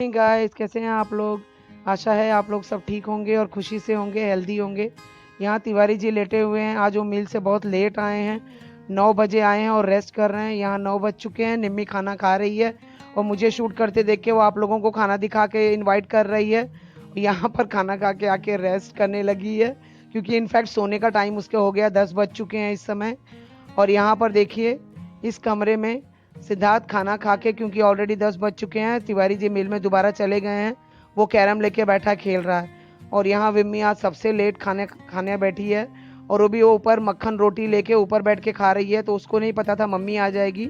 Guys, कैसे हैं आप लोग। आशा है आप लोग सब ठीक होंगे और खुशी से होंगे, हेल्दी होंगे। यहाँ तिवारी जी लेटे हुए हैं। आज वो मिल से बहुत लेट आए हैं, 9 बजे आए हैं और रेस्ट कर रहे हैं। यहाँ 9 बज चुके हैं। निम्मी खाना खा रही है और मुझे शूट करते देख के वो आप लोगों को खाना दिखा के इनवाइट कर रही है। यहाँ पर खाना खा के आके रेस्ट करने लगी है, क्योंकि इनफैक्ट सोने का टाइम उसके हो गया, 10 बज चुके हैं इस समय। और यहाँ पर देखिए, इस कमरे में सिद्धार्थ खाना खा के, क्योंकि ऑलरेडी 10 बज चुके हैं, तिवारी जी मिल में दोबारा चले गए हैं, वो कैरम लेके बैठा खेल रहा है। और यहाँ विम्मी आज सबसे लेट खाने बैठी है, और वो भी वो ऊपर मक्खन रोटी लेके ऊपर बैठ के खा रही है। तो उसको नहीं पता था मम्मी आ जाएगी।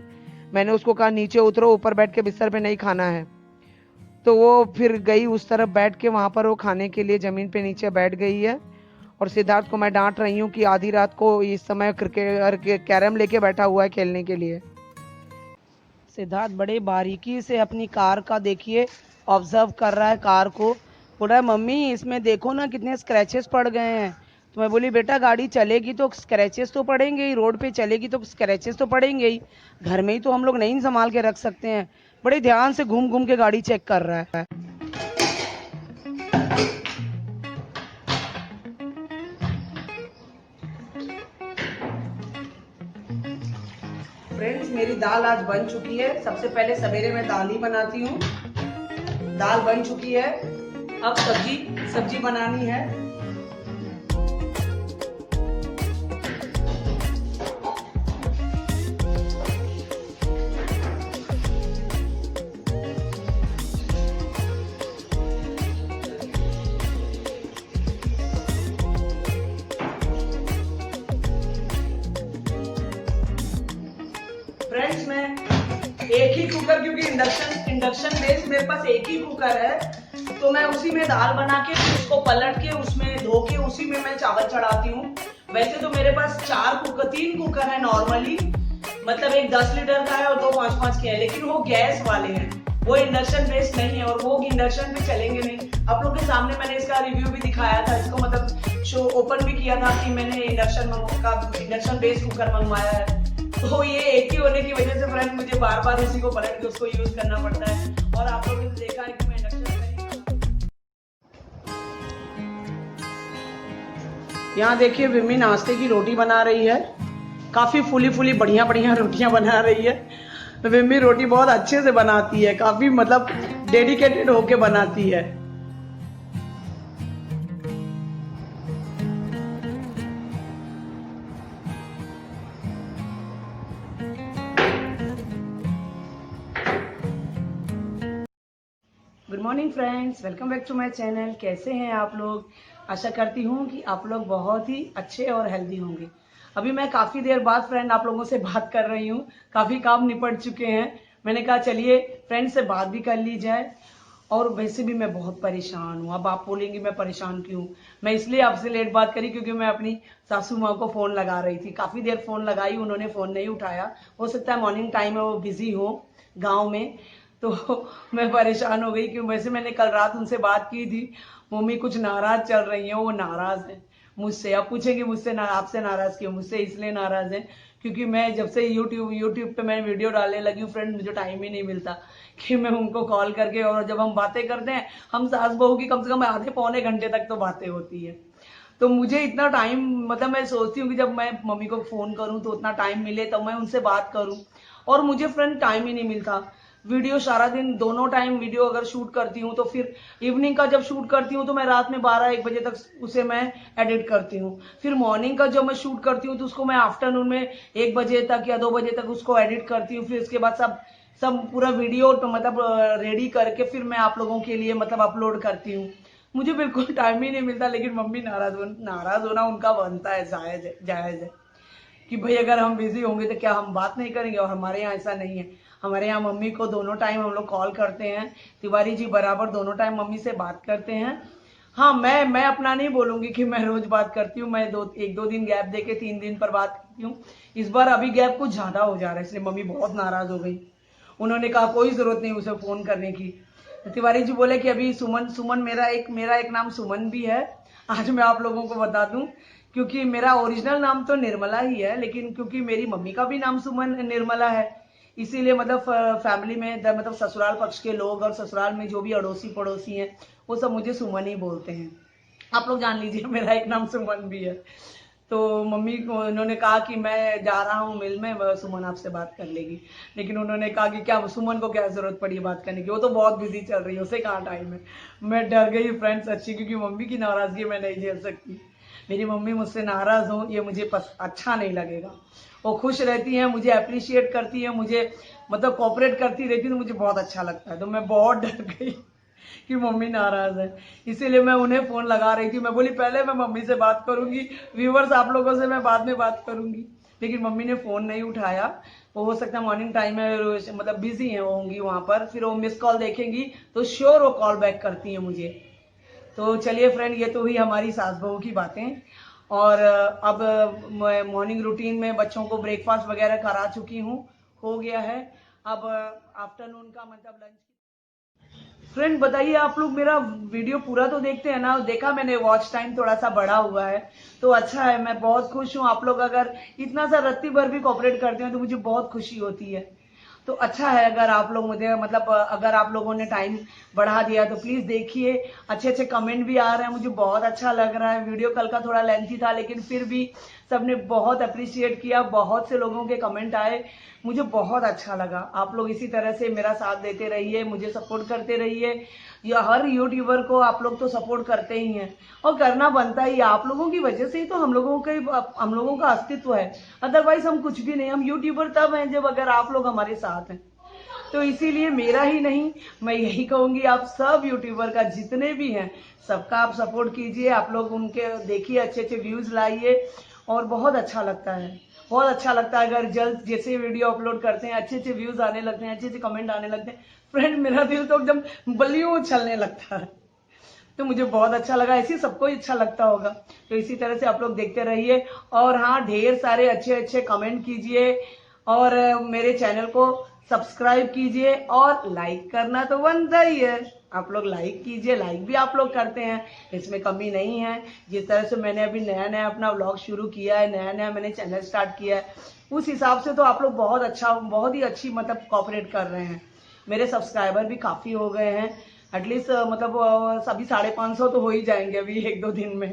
मैंने उसको कहा नीचे उतरो, ऊपर बैठ के बिस्तर पे नहीं खाना है। तो वो फिर गई उस तरफ बैठ के, वहाँ पर वो खाने के लिए ज़मीन पे नीचे बैठ गई है। और सिद्धार्थ को मैं डांट रही हूँ कि आधी रात को इस समय क्रिकेट कैरम लेके बैठा हुआ है खेलने के लिए। सिद्धार्थ बड़े बारीकी से अपनी कार का देखिए ऑब्जर्व कर रहा है कार को। बोल रहा है मम्मी इसमें देखो ना कितने स्क्रैचेस पड़ गए हैं। तो मैं बोली बेटा गाड़ी चलेगी तो स्क्रैचेस तो पड़ेंगे ही, रोड पे चलेगी तो स्क्रैचेस तो पड़ेंगे ही, घर में ही तो हम लोग नहीं संभाल के रख सकते हैं। बड़े ध्यान से घूम घूम के गाड़ी चेक कर रहा है। फ्रेंड्स, मेरी दाल आज बन चुकी है। सबसे पहले सवेरे मैं दाल ही बनाती हूँ। दाल बन चुकी है। अब सब्जी बनानी है। फ्रेंड्स, मैं एक ही कुकर, क्योंकि इंडक्शन बेस मेरे पास एक ही कुकर है, तो मैं उसी में दाल बना के उसको पलट के उसमें धो के उसी में मैं चावल चढ़ाती हूँ। वैसे तो मेरे पास 3 कुकर है नॉर्मली, मतलब एक 10 लीटर का है और 2 5-5 के हैं, लेकिन वो गैस वाले हैं, वो इंडक्शन बेस्ड नहीं है और वो इंडक्शन पे चलेंगे नहीं। आप लोग के सामने मैंने इसका रिव्यू भी दिखाया था, इसको मतलब शो ओपन भी किया था कि मैंने इंडक्शन बेस्ड कुकर मंगवाया है। तो ये एक ही होने की वजह से फ्रेंड मुझे बार बार उसी को पलट के उसको यूज करना पड़ता है। और आप लोगों ने देखा है कि मैं यहाँ देखिए विम्मी नाश्ते की रोटी बना रही है। काफी फूली बढ़िया बढ़िया रोटियां बना रही है। तो विम्मी रोटी बहुत अच्छे से बनाती है, काफी मतलब डेडिकेटेड होके बनाती है। Good morning friends, welcome back to my channel. कैसे हैं आप लोग। आशा करती हूँ कि आप लोग बहुत ही अच्छे और हेल्दी होंगे। अभी मैं काफ़ी देर बाद फ्रेंड आप लोगों से बात कर रही हूँ। काफ़ी काम निपट चुके हैं। मैंने कहा चलिए फ्रेंड से बात भी कर ली जाए। और वैसे भी मैं बहुत परेशान हूँ। अब आप बोलेंगे मैं परेशान क्यों। मैं इसलिए आपसे लेट बात करी क्योंकि मैं अपनी सासू माँ को फ़ोन लगा रही थी। काफ़ी देर फ़ोन लगाई, उन्होंने फ़ोन नहीं उठाया। हो सकता है मॉर्निंग टाइम है, वो बिजी हो गाँव में। तो मैं परेशान हो गई कि वैसे मैंने कल रात उनसे बात की थी। मम्मी कुछ नाराज चल रही हैं, वो नाराज है मुझसे। अब पूछेंगे मुझसे आपसे नाराज क्यों। मुझसे इसलिए नाराज है क्योंकि मैं जब से यूट्यूब पे मैं वीडियो डालने लगी हूँ फ्रेंड, मुझे टाइम ही नहीं मिलता कि मैं उनको कॉल करके, और जब हम बातें करते हैं हम सास बहू की कम से कम आधे पौने घंटे तक तो बातें होती है। तो मुझे इतना टाइम, मतलब मैं सोचती हूँ कि जब मैं मम्मी को फोन करूँ तो उतना टाइम मिले तब मैं उनसे बात करूँ, और मुझे फ्रेंड टाइम ही नहीं मिलता। वीडियो सारा दिन दोनों टाइम वीडियो अगर शूट करती हूँ तो फिर इवनिंग का जब शूट करती हूँ तो मैं रात में 12-1 बजे तक उसे मैं एडिट करती हूँ। फिर मॉर्निंग का जब मैं शूट करती हूँ तो उसको मैं आफ्टरनून में 1 बजे तक या 2 बजे तक उसको एडिट करती हूँ। फिर उसके बाद सब सब पूरा वीडियो तो मतलब रेडी करके फिर मैं आप लोगों के लिए मतलब अपलोड करती हूँ। मुझे बिल्कुल टाइम ही नहीं मिलता। लेकिन मम्मी नाराज होना उनका बनता है, जायज है कि भाई अगर हम बिजी होंगे तो क्या हम बात नहीं करेंगे। और हमारे यहाँ ऐसा नहीं है। हमारे यहाँ मम्मी को दोनों टाइम हम लोग कॉल करते हैं। तिवारी जी बराबर दोनों टाइम मम्मी से बात करते हैं। हाँ, मैं अपना नहीं बोलूंगी कि मैं रोज बात करती हूँ। मैं 1-2 दिन गैप देके 3 दिन पर बात करती हूँ। इस बार अभी गैप कुछ ज्यादा हो जा रहा है, इसलिए मम्मी बहुत नाराज हो गई। उन्होंने कहा कोई जरूरत नहीं उसे फोन करने की। तिवारी जी बोले कि अभी सुमन सुमन मेरा एक नाम सुमन भी है। आज मैं आप लोगों को बता दूं, क्योंकि मेरा ओरिजिनल नाम तो निर्मला ही है, लेकिन क्योंकि मेरी मम्मी का भी नाम सुमन निर्मला है, इसीलिए मतलब फैमिली में मतलब ससुराल पक्ष के लोग और ससुराल में जो भी अड़ोसी पड़ोसी हैं वो सब मुझे सुमन ही बोलते हैं। आप लोग जान लीजिए मेरा एक नाम सुमन भी है। तो मम्मी को उन्होंने कहा कि मैं जा रहा हूँ मिल में, सुमन आपसे बात कर लेगी। लेकिन उन्होंने कहा कि क्या सुमन को क्या जरूरत पड़ी बात करने की, वो तो बहुत बिजी चल रही है, उसे कहाँ टाइम है। मैं डर गई फ्रेंड्स अच्छी, क्योंकि मम्मी की नाराजगी मैं नहीं झेल सकती। मेरी मम्मी मुझसे नाराज हो ये मुझे अच्छा नहीं लगेगा। वो खुश रहती हैं, मुझे अप्रिशिएट करती है, मुझे मतलब कोऑपरेट करती रहती है, तो मुझे बहुत अच्छा लगता है। तो मैं बहुत डर गई कि मम्मी नाराज है, इसीलिए मैं उन्हें फोन लगा रही थी। मैं बोली पहले मैं मम्मी से बात करूंगी, व्यूवर्स आप लोगों से मैं बाद में बात करूंगी। लेकिन मम्मी ने फोन नहीं उठाया। वो हो सकता है मॉर्निंग टाइम में मतलब बिजी है होंगी वहां पर, फिर वो मिस कॉल देखेंगी तो श्योर वो कॉल बैक करती है मुझे। तो चलिए फ्रेंड, ये तो हुई हमारी सास बहू की बातें। और अब मॉर्निंग रूटीन में बच्चों को ब्रेकफास्ट वगैरह करा चुकी हूँ, हो गया है। अब आफ्टरनून का मतलब लंच। फ्रेंड बताइए, आप लोग मेरा वीडियो पूरा तो देखते हैं ना? देखा मैंने वॉच टाइम थोड़ा सा बढ़ा हुआ है, तो अच्छा है, मैं बहुत खुश हूँ। आप लोग अगर इतना सा रत्ती भर भी कॉपरेट करते हैं तो मुझे बहुत खुशी होती है। तो अच्छा है अगर आप लोग मुझे मतलब अगर आप लोगों ने टाइम बढ़ा दिया तो प्लीज देखिए। अच्छे अच्छे कमेंट भी आ रहे हैं, मुझे बहुत अच्छा लग रहा है। वीडियो कल का थोड़ा लेंथी था लेकिन फिर भी सबने बहुत अप्रिशिएट किया, बहुत से लोगों के कमेंट आए, मुझे बहुत अच्छा लगा। आप लोग इसी तरह से मेरा साथ देते रहिए, मुझे सपोर्ट करते रहिए। या हर यूट्यूबर को आप लोग तो सपोर्ट करते ही हैं और करना बनता ही है। आप लोगों की वजह से ही तो हम लोगों का अस्तित्व है, अदरवाइज हम कुछ भी नहीं। हम यूट्यूबर तब हैं जब अगर आप लोग हमारे साथ हैं। तो इसीलिए मेरा ही नहीं, मैं यही कहूंगी आप सब यूट्यूबर का जितने भी हैं सबका आप सपोर्ट कीजिए। आप लोग उनके देखिए, अच्छे अच्छे व्यूज लाइए और बहुत अच्छा लगता है। बहुत अच्छा लगता है अगर जल्द जैसे वीडियो अपलोड करते हैं अच्छे अच्छे व्यूज आने लगते हैं, अच्छे अच्छे कमेंट आने लगते हैं। फ्रेंड मेरा दिल तो एकदम बलियों उछलने लगता है। तो मुझे बहुत अच्छा लगा, ऐसे सबको ही अच्छा लगता होगा। तो इसी तरह से आप लोग देखते रहिए। और हाँ, ढेर सारे अच्छे अच्छे कमेंट कीजिए और मेरे चैनल को सब्सक्राइब कीजिए और लाइक करना तो बनता ही है। आप लोग लाइक कीजिए, लाइक भी आप लोग करते हैं, इसमें कमी नहीं है। जिस तरह से मैंने अभी नया नया अपना व्लॉग शुरू किया है, नया नया मैंने चैनल स्टार्ट किया है, उस हिसाब से तो आप लोग बहुत अच्छा, बहुत ही अच्छी मतलब कॉपरेट कर रहे हैं। मेरे सब्सक्राइबर भी काफी हो गए हैं, एटलीस्ट मतलब सभी 550 तो हो ही जाएंगे अभी एक दो दिन में।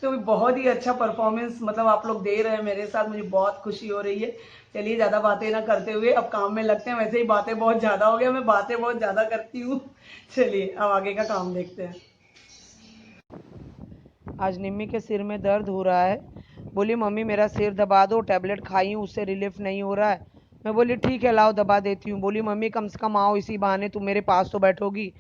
तो बहुत ही अच्छा परफॉर्मेंस मतलब आप लोग दे रहे हैं मेरे साथ, मुझे बहुत खुशी हो रही है। चलिए ज्यादा बातें ना करते हुए अब काम में लगते हैं। वैसे ही बातें बहुत ज्यादा हो गया, मैं बातें बहुत ज्यादा करती हूँ। चलिए अब आगे का काम देखते हैं। आज निम्मी के सिर में दर्द हो रहा है, बोली मम्मी मेरा सिर दबा दो, टैबलेट खाई हूँ उससे रिलीफ नहीं हो रहा है। मैं बोली ठीक है लाओ दबा देती हूँ। बोली मम्मी कम से कम आओ, इसी बहाने तुम मेरे पास तो बैठोगी,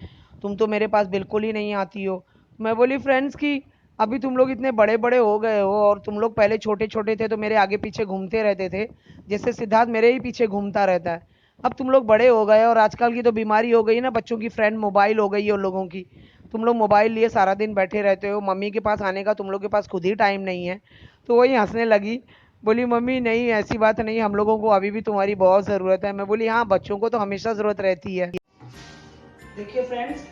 तुम तो मेरे पास बिल्कुल ही नहीं आती हो। मैं बोली फ्रेंड्स की अभी तुम लोग इतने बड़े बड़े हो गए हो और तुम लोग पहले छोटे छोटे थे तो मेरे आगे पीछे घूमते रहते थे, जैसे सिद्धार्थ मेरे ही पीछे घूमता रहता है। अब तुम लोग बड़े हो गए और आजकल की तो बीमारी हो गई ना, बच्चों की फ्रेंड मोबाइल हो गई है उन लोगों की। तुम लोग मोबाइल लिए सारा दिन बैठे रहते हो, मम्मी के पास आने का तुम लोग के पास खुद ही टाइम नहीं है। तो वही हंसने लगी, बोली मम्मी नहीं ऐसी बात नहीं, हम लोगों को अभी भी तुम्हारी बहुत ज़रूरत है। मैं बोली हाँ, बच्चों को तो हमेशा ज़रूरत रहती है। देखिए फ्रेंड्स,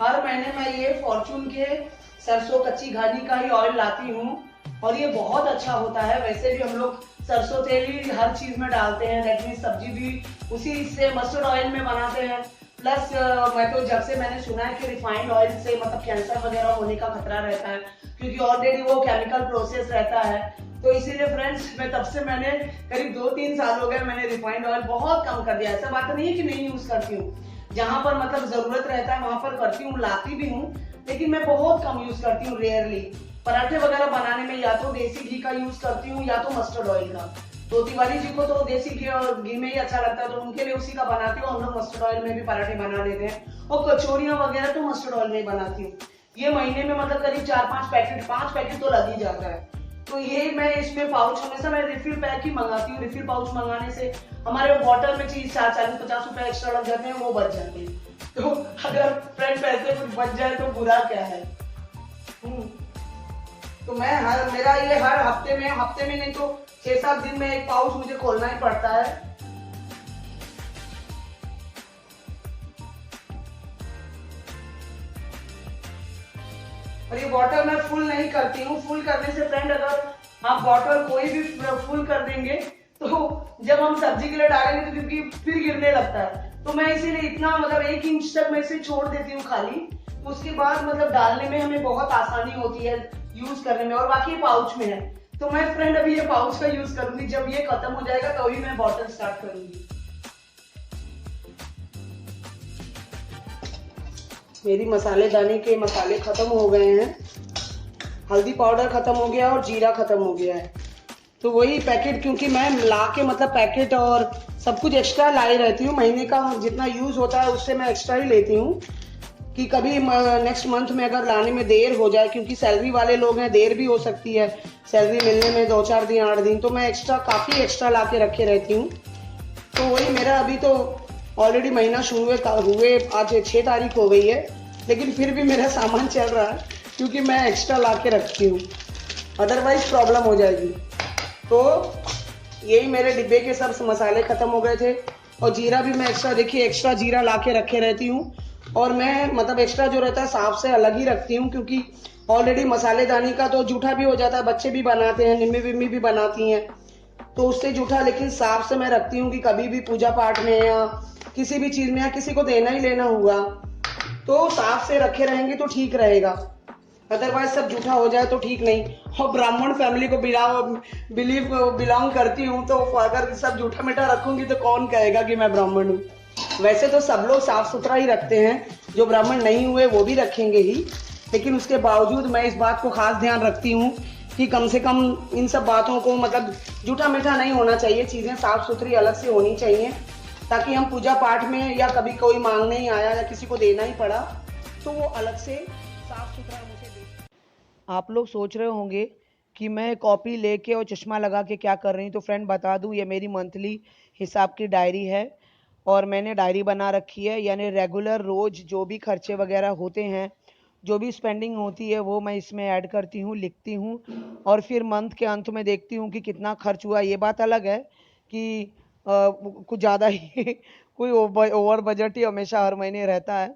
हर महीने मैं ये फॉर्चून के सरसों कच्ची घानी का ही ऑयल लाती हूँ और ये बहुत अच्छा होता है। वैसे भी हम लोग सरसों तेल ही हर चीज में डालते हैं, दैट मीन सब्जी भी उसी से मस्टर्ड ऑयल में बनाते हैं। प्लस मैं तो जब से मैंने सुना है कि रिफाइंड ऑयल से मतलब कैंसर वगैरह होने का खतरा रहता है, क्योंकि ऑलरेडी वो केमिकल प्रोसेस रहता है। तो इसीलिए फ्रेंड्स मैं तब से मैंने करीब 2-3 साल हो गए मैंने रिफाइंड ऑयल बहुत कम कर दिया। ऐसा बात नहीं है कि नहीं यूज करती हूँ, जहां पर मतलब जरूरत रहता है वहां पर करती हूँ, लाती भी हूँ, लेकिन मैं बहुत कम यूज करती हूँ, रेयरली। पराठे वगैरह बनाने में या तो देसी घी का यूज करती हूँ या तो मस्टर्ड ऑयल का। तो तिवारी जी को तो देसी घी और घी में ही अच्छा लगता है, तो उनके लिए उसी का बनाती हूँ। हम लोग मस्टर्ड ऑयल में भी पराठे बना देते हैं और कचौरियां वगैरह तो मस्टर्ड ऑयल में ही बनाती हूँ। ये महीने में मतलब करीब 5 पैकेट तो लग ही जाता है। तो ये मैं इसमें पाउच हमेशा मैं रिफिल पैक ही मंगाती हूँ। रिफिल पाउच मंगाने से हमारे बॉटल में चीज 40-50 रुपए एक्स्ट्रा लग जाते हैं, वो बच जाते हैं। तो अगर फ्रेंड पैसे कुछ बच जाए तो बुरा क्या है। तो मैं मेरा ये हर हफ्ते में नहीं तो 6-7 दिन में एक पाउच मुझे खोलना ही पड़ता है। और ये बॉटल मैं फुल नहीं करती हूँ। फुल करने से फ्रेंड अगर आप बॉटल कोई भी फुल कर देंगे तो जब हम सब्जी के लिए डालेंगे तो क्योंकि फिर गिरने लगता है, तो मैं इसीलिए इतना मतलब 1 इंच तक मैं इसे छोड़ देती हूँ खाली। उसके बाद मतलब डालने में हमें बहुत आसानी होती है यूज करने में। और बाकी पाउच में है, तो मैं फ्रेंड अभी ये पाउच का यूज करूंगी। जब ये खत्म हो जाएगा तभी मैं बॉटल स्टार्ट करूंगी। मेरी मसालेदानी के मसाले खत्म हो गए हैं, हल्दी पाउडर खत्म हो गया और जीरा खत्म हो गया है। तो वही पैकेट, क्योंकि मैं ला के मतलब पैकेट और सब कुछ एक्स्ट्रा लाई रहती हूँ, महीने का जितना यूज होता है उससे मैं एक्स्ट्रा ही लेती हूँ कि कभी नेक्स्ट मंथ में अगर लाने में देर हो जाए, क्योंकि सैलरी वाले लोग हैं, देर भी हो सकती है सैलरी मिलने में 2-4 दिन 8 दिन, तो मैं काफ़ी एक्स्ट्रा ला के रखे रहती हूँ। तो वही मेरा अभी तो ऑलरेडी महीना शुरू हुए आज 6 तारीख हो गई है, लेकिन फिर भी मेरा सामान चल रहा है क्योंकि मैं एक्स्ट्रा ला के रखती हूँ, अदरवाइज प्रॉब्लम हो जाएगी। तो यही मेरे डिब्बे के सब मसाले खत्म हो गए थे। और जीरा भी मैं एक्स्ट्रा जीरा ला के रखे रहती हूँ। और मैं मतलब एक्स्ट्रा जो रहता है साफ से अलग ही रखती हूँ, क्योंकि ऑलरेडी मसालेदानी का तो जूठा भी हो जाता है, बच्चे भी बनाते हैं, निम्मी विम्मी भी बनाती हैं, तो उससे जूठा। लेकिन साफ से मैं रखती हूँ कि कभी भी पूजा पाठ में या किसी भी चीज में या किसी को देना ही लेना हुआ तो साफ से रखे रहेंगे तो ठीक रहेगा, अदरवाइज सब जूठा हो जाए तो ठीक नहीं। और ब्राह्मण फैमिली को बिलोंग करती हूँ, तो अगर सब जूठा मीठा रखूंगी तो कौन कहेगा कि मैं ब्राह्मण हूँ। वैसे तो सब लोग साफ सुथरा ही रखते हैं, जो ब्राह्मण नहीं हुए वो भी रखेंगे ही, लेकिन उसके बावजूद मैं इस बात को खास ध्यान रखती हूँ कि कम से कम इन सब बातों को मतलब जूठा मीठा नहीं होना चाहिए, चीजें साफ सुथरी अलग से होनी चाहिए, ताकि हम पूजा पाठ में या कभी कोई मांगने ही आया या किसी को देना ही पड़ा तो वो अलग से साफ सुथरा मुझे दे। आप लोग सोच रहे होंगे कि मैं कॉपी लेके और चश्मा लगा के क्या कर रही हूँ, तो फ्रेंड बता दूँ, ये मेरी मंथली हिसाब की डायरी है और मैंने डायरी बना रखी है, यानी रेगुलर रोज जो भी खर्चे वगैरह होते हैं, जो भी स्पेंडिंग होती है वो मैं इसमें ऐड करती हूँ, लिखती हूँ और फिर मंथ के अंत में देखती हूँ कि कितना खर्च हुआ। ये बात अलग है कि कुछ ज़्यादा ही कोई ओवर बजट ही हमेशा हर महीने रहता है,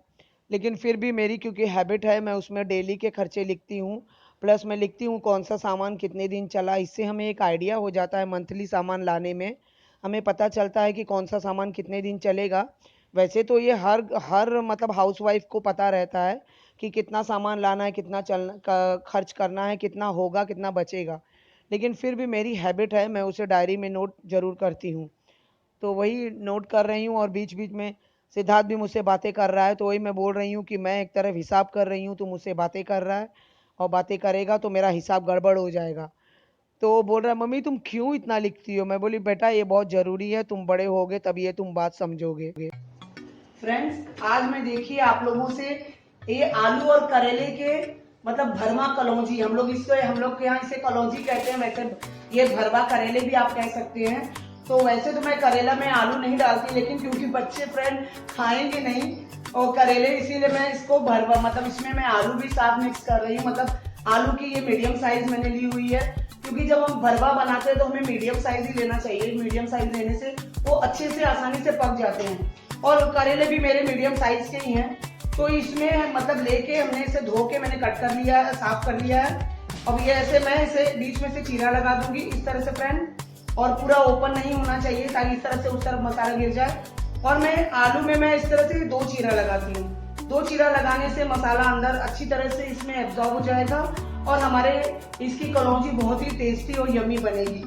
लेकिन फिर भी मेरी क्योंकि हैबिट है, मैं उसमें डेली के खर्चे लिखती हूँ, प्लस मैं लिखती हूँ कौन सा सामान कितने दिन चला। इससे हमें एक आइडिया हो जाता है मंथली सामान लाने में, हमें पता चलता है कि कौन सा सामान कितने दिन चलेगा। वैसे तो ये हर मतलब हाउसवाइफ को पता रहता है कि कितना सामान लाना है, कितना खर्च करना है, कितना होगा, कितना बचेगा, लेकिन फिर भी मेरी हैबिट है, मैं उसे डायरी में नोट जरूर करती हूँ। तो वही नोट कर रही हूँ। और बीच बीच में सिद्धार्थ भी मुझसे बातें कर रहा है, तो वही मैं बोल रही हूँ कि मैं एक तरफ हिसाब कर रही हूँ, तो मुझसे बातें कर रहा है और बातें करेगा तो मेरा हिसाब गड़बड़ हो जाएगा। तो वो बोल रहा है मम्मी तुम क्यों इतना लिखती हो। मैं बोली बेटा ये बहुत ज़रूरी है, तुम बड़े होगे तब ये तुम बात समझोगे। फ्रेंड्स आज मैं देखिए आप लोगों से ये आलू और करेले के मतलब भरवा कलौंजी, हम लोग के यहाँ इसे कलौंजी कहते हैं, वैसे ये भरवा करेले भी आप कह सकते हैं। तो वैसे तो मैं करेला में आलू नहीं डालती, लेकिन क्योंकि बच्चे फ्रेंड खाएंगे नहीं और करेले, इसीलिए मैं इसको भरवा मतलब इसमें मैं आलू भी साथ मिक्स कर रही हूँ। मतलब आलू की ये मीडियम साइज मैंने ली हुई है, क्योंकि जब हम भरवा बनाते हैं तो हमें मीडियम साइज ही लेना चाहिए। मीडियम साइज लेने से वो अच्छे से आसानी से पक जाते हैं, और करेले भी मेरे मीडियम साइज के ही हैं। तो इसमें मतलब लेके हमने इसे धो के मैंने कट कर लिया है, साफ कर लिया है। अब ये ऐसे मैं इसे बीच में से चीरा लगा दूंगी इस तरह से फ्रेंड, और पूरा ओपन नहीं होना चाहिए ताकि इस तरह से उस तरफ मसाला गिर जाए। और मैं आलू में मैं इस तरह से 2 चीरा लगाती हूँ। 2 चीरा लगाने से मसाला अंदर अच्छी तरह से इसमें एब्जॉर्ब हो जाएगा और हमारे इसकी कलौंजी बहुत ही टेस्टी और यम्मी बनेगी।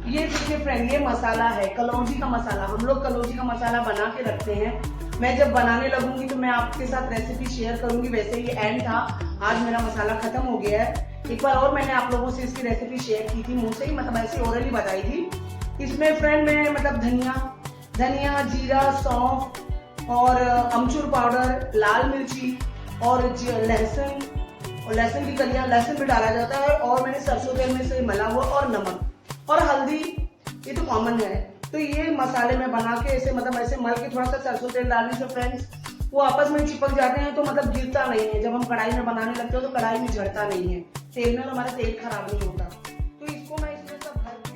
ये देखिए फ्रेंड, ये मसाला है कलौंजी का मसाला। हम लोग कलौंजी का मसाला बना के रखते हैं। मैं जब बनाने लगूंगी तो मैं आपके साथ रेसिपी शेयर करूंगी। वैसे ये एंड था, आज मेरा मसाला खत्म हो गया है। एक बार और मैंने आप लोगों से इसकी रेसिपी शेयर की थी, मुंह से ही मतलब ऐसे ओरली बताई थी। इसमें फ्रेंड मैं मतलब धनिया, जीरा, सौंफ और अमचूर पाउडर, लाल मिर्ची और लहसुन की कलियां, लहसुन भी डाला जाता है, और मैंने सरसों तेल में से मला हुआ और नमक और हल्दी, ये तो कॉमन है। तो ये मसाले में बना के ऐसे मतलब ऐसे मल के थोड़ा सा सरसों तेल डालने से फ्रेंड्स वो आपस में चिपक जाते हैं, तो मतलब गिरता नहीं है। जब हम कढ़ाई में बनाने लगते हो तो कढ़ाई में झड़ता नहीं है तेल में, और हमारा तेल खराब नहीं होता। तो इसको मैं इसमें सब भर के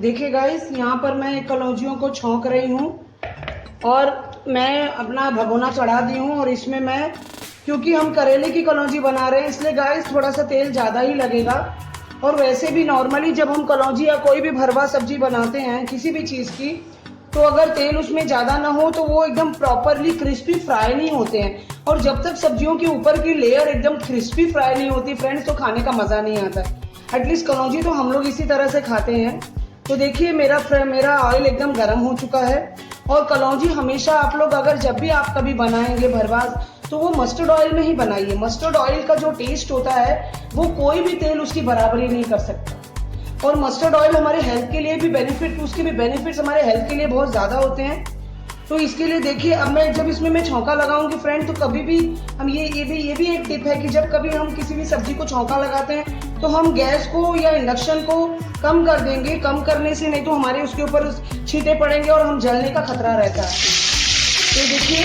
देखिए गाइस, यहाँ पर मैं कलौंजियों को छौंक रही हूँ और मैं अपना भगोना चढ़ा दी हूँ। और इसमें मैं, क्योंकि हम करेले की कलौंजी बना रहे हैं, इसलिए गाइस थोड़ा सा तेल ज्यादा ही लगेगा। और वैसे भी नॉर्मली जब हम कलौंजी या कोई भी भरवा सब्जी बनाते हैं किसी भी चीज़ की, तो अगर तेल उसमें ज़्यादा ना हो तो वो एकदम प्रॉपरली क्रिस्पी फ्राई नहीं होते हैं। और जब तक सब्जियों के ऊपर की लेयर एकदम क्रिस्पी फ्राई नहीं होती फ्रेंड्स, तो खाने का मज़ा नहीं आता। एटलीस्ट कलौंजी तो हम लोग इसी तरह से खाते हैं। तो देखिए मेरा ऑयल एकदम गर्म हो चुका है। और कलौंजी हमेशा आप लोग अगर जब भी आप कभी बनाएंगे भरवा, तो वो मस्टर्ड ऑयल में ही बनाइए। मस्टर्ड ऑयल का जो टेस्ट होता है वो कोई भी तेल उसकी बराबरी नहीं कर सकता। और मस्टर्ड ऑयल हमारे हेल्थ के लिए भी उसके भी बेनिफिट्स हमारे हेल्थ के लिए बहुत ज़्यादा होते हैं। तो इसके लिए देखिए, अब मैं जब इसमें मैं छौंका लगाऊंगी फ्रेंड, तो कभी भी हम ये भी एक टिप है कि जब कभी हम किसी भी सब्जी को छौंका लगाते हैं तो हम गैस को या इंडक्शन को कम कर देंगे। कम करने से नहीं तो हमारे उसके ऊपर छींटे पड़ेंगे और हम जलने का खतरा रहता है। तो देखिए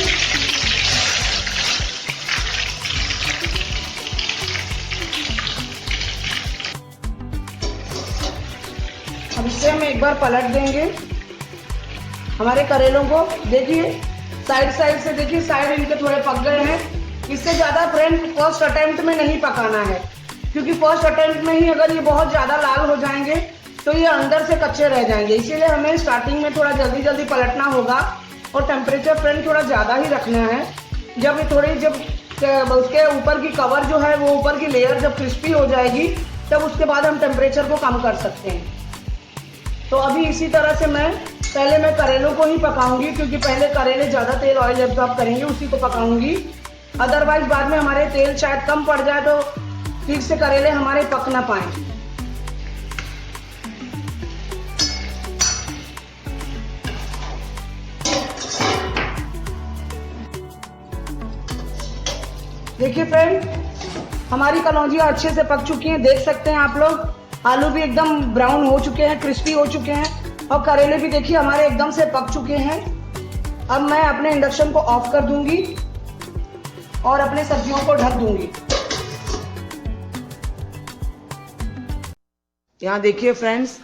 अब इसे हम एक बार पलट देंगे हमारे करेलों को। देखिए साइड से देखिए, साइड इनके थोड़े पक गए हैं। इससे ज़्यादा फ्रेंड फर्स्ट अटेम्प्ट में नहीं पकाना है, क्योंकि फर्स्ट अटेम्प्ट में ही अगर ये बहुत ज़्यादा लाल हो जाएंगे तो ये अंदर से कच्चे रह जाएंगे। इसीलिए हमें स्टार्टिंग में थोड़ा जल्दी पलटना होगा और टेम्परेचर फ्रेंड थोड़ा ज़्यादा ही रखना है। जब उसके ऊपर की कवर जो है वो ऊपर की लेयर जब क्रिस्पी हो जाएगी, तब उसके बाद हम टेम्परेचर को कम कर सकते हैं। तो अभी इसी तरह से पहले मैं करेलों को ही पकाऊंगी, क्योंकि पहले करेले ज़्यादा तेल ऑयल एब्जॉर्ब करेंगे, उसी को पकाऊंगी। अदरवाइज बाद में हमारे तेल शायद कम पड़ जाए तो ठीक से करेले हमारे पक ना पाए। देखिए फ्रेंड, हमारी कलौंजियाँ अच्छे से पक चुकी हैं, देख सकते हैं आप लोग। आलू भी एकदम ब्राउन हो चुके हैं, क्रिस्पी हो चुके हैं, और करेले भी देखिए हमारे एकदम से पक चुके हैं। अब मैं अपने इंडक्शन को ऑफ कर दूंगी और अपने सब्जियों को ढक दूंगी। यहाँ देखिए फ्रेंड्स,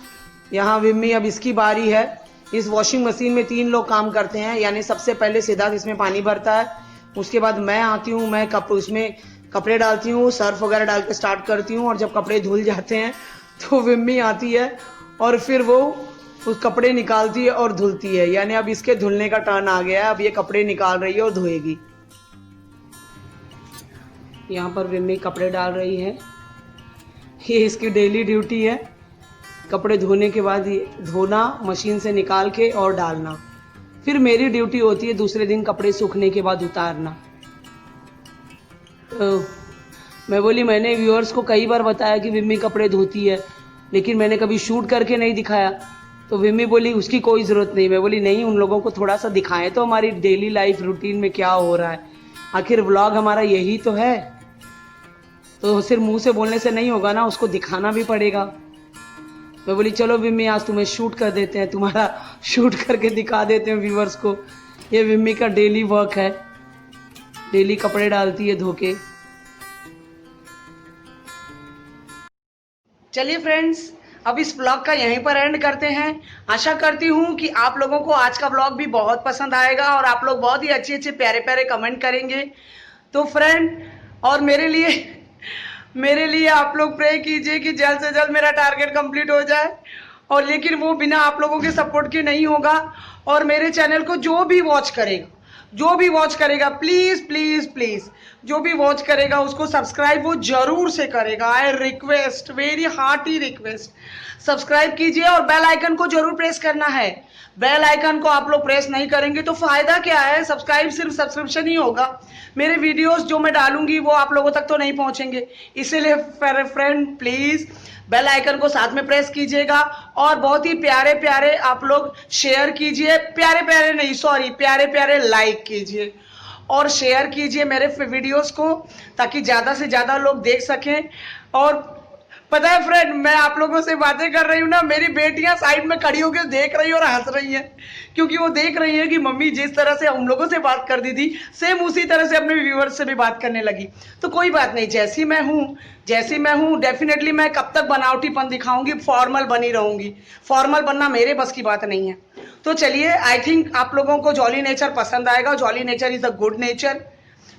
यहाँ विम्मी अब इसकी बारी है। इस वॉशिंग मशीन में 3 लोग काम करते हैं, यानी सबसे पहले सिद्धार्थ इसमें पानी भरता है, उसके बाद मैं आती हूँ, मैं उसमें कपड़े डालती हूँ, सर्फ वगैरह डाल के स्टार्ट करती हूँ, और जब कपड़े धुल जाते हैं तो विम्मी आती है और फिर वो उस कपड़े निकालती है और धुलती है। यानी अब इसके धुलने का टर्न आ गया है, अब ये कपड़े निकाल रही है और धोएगी। यहाँ पर विम्मी कपड़े डाल रही है, ये इसकी डेली ड्यूटी है। कपड़े धोने के बाद धोना, मशीन से निकाल के और डालना। फिर मेरी ड्यूटी होती है दूसरे दिन कपड़े सूखने के बाद उतारना। तो मैं बोली, मैंने व्यूअर्स को कई बार बताया कि विम्मी कपड़े धोती है, लेकिन मैंने कभी शूट करके नहीं दिखाया। तो विम्मी बोली उसकी कोई ज़रूरत नहीं। मैं बोली नहीं, उन लोगों को थोड़ा सा दिखाएं तो हमारी डेली लाइफ रूटीन में क्या हो रहा है, आखिर व्लॉग हमारा यही तो है। तो सिर्फ मुंह से बोलने से नहीं होगा ना, उसको दिखाना भी पड़ेगा। मैं बोली चलो विम्मी, आज तुम्हें शूट कर देते हैं, तुम्हारा शूट करके दिखा देते हैं व्यूअर्स को। ये विम्मी का डेली वर्क है, डेली कपड़े डालती है धो के। चलिए फ्रेंड्स, अब इस ब्लॉग का यहीं पर एंड करते हैं। आशा करती हूँ कि आप लोगों को आज का ब्लॉग भी बहुत पसंद आएगा और आप लोग बहुत ही अच्छे प्यारे प्यारे कमेंट करेंगे। तो फ्रेंड, और मेरे लिए आप लोग प्रे कीजिए कि जल्द से जल्द मेरा टारगेट कंप्लीट हो जाए। और लेकिन वो बिना आप लोगों के सपोर्ट के नहीं होगा। और मेरे चैनल को जो भी वॉच करेगा प्लीज़ प्लीज़ प्लीज़, जो भी वॉच करेगा उसको सब्सक्राइब वो जरूर से करेगा। I request, very hearty request, subscribe कीजिए और बेल आइकन को जरूर प्रेस करना है। बेल आइकन को आप लोग प्रेस नहीं करेंगे तो फायदा क्या है? सिर्फ सब्सक्रिप्शन ही होगा, मेरे वीडियोस जो मैं डालूंगी वो आप लोगों तक तो नहीं पहुंचेंगे। इसीलिए फ्रेंड प्लीज बेल आइकन को साथ में प्रेस कीजिएगा और बहुत ही प्यारे प्यारे आप लोग शेयर कीजिए। प्यारे प्यारे लाइक कीजिए और शेयर कीजिए मेरे वीडियोस को, ताकि ज़्यादा से ज़्यादा लोग देख सकें। और पता है फ्रेंड, मैं आप लोगों से बातें कर रही हूँ ना, मेरी बेटियां साइड में खड़ी होकर देख रही है और हंस रही हैं, क्योंकि वो देख रही है कि मम्मी जिस तरह से हम लोगों से बात करती थी सेम उसी तरह से अपने व्यूअर्स से भी बात करने लगी। तो कोई बात नहीं, जैसी मैं हूँ डेफिनेटली मैं कब तक बनावटीपन दिखाऊंगी, फॉर्मल बनी रहूंगी। फॉर्मल बनना मेरे बस की बात नहीं है। तो चलिए, आई थिंक आप लोगों को जॉली नेचर पसंद आएगा। Jolly nature is a good nature.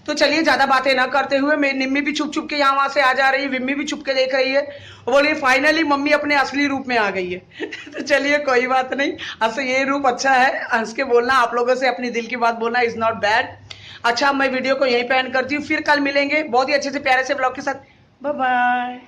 तो चलिए ज्यादा बातें ना करते हुए, मेरी निम्मी भी छुप छुप के यहाँ वहां से आ जा रही है, विम्मी भी छुप के देख रही है और बोली फाइनली मम्मी अपने असली रूप में आ गई है। तो चलिए कोई बात नहीं, ऐसे ये रूप अच्छा है, हंस के बोलना, आप लोगों से अपनी दिल की बात बोलना इज नॉट बैड। अच्छा, मैं वीडियो को यहीं पे एंड करती हूँ, फिर कल मिलेंगे बहुत ही अच्छे से प्यारे से ब्लॉग के साथ। Bye bye.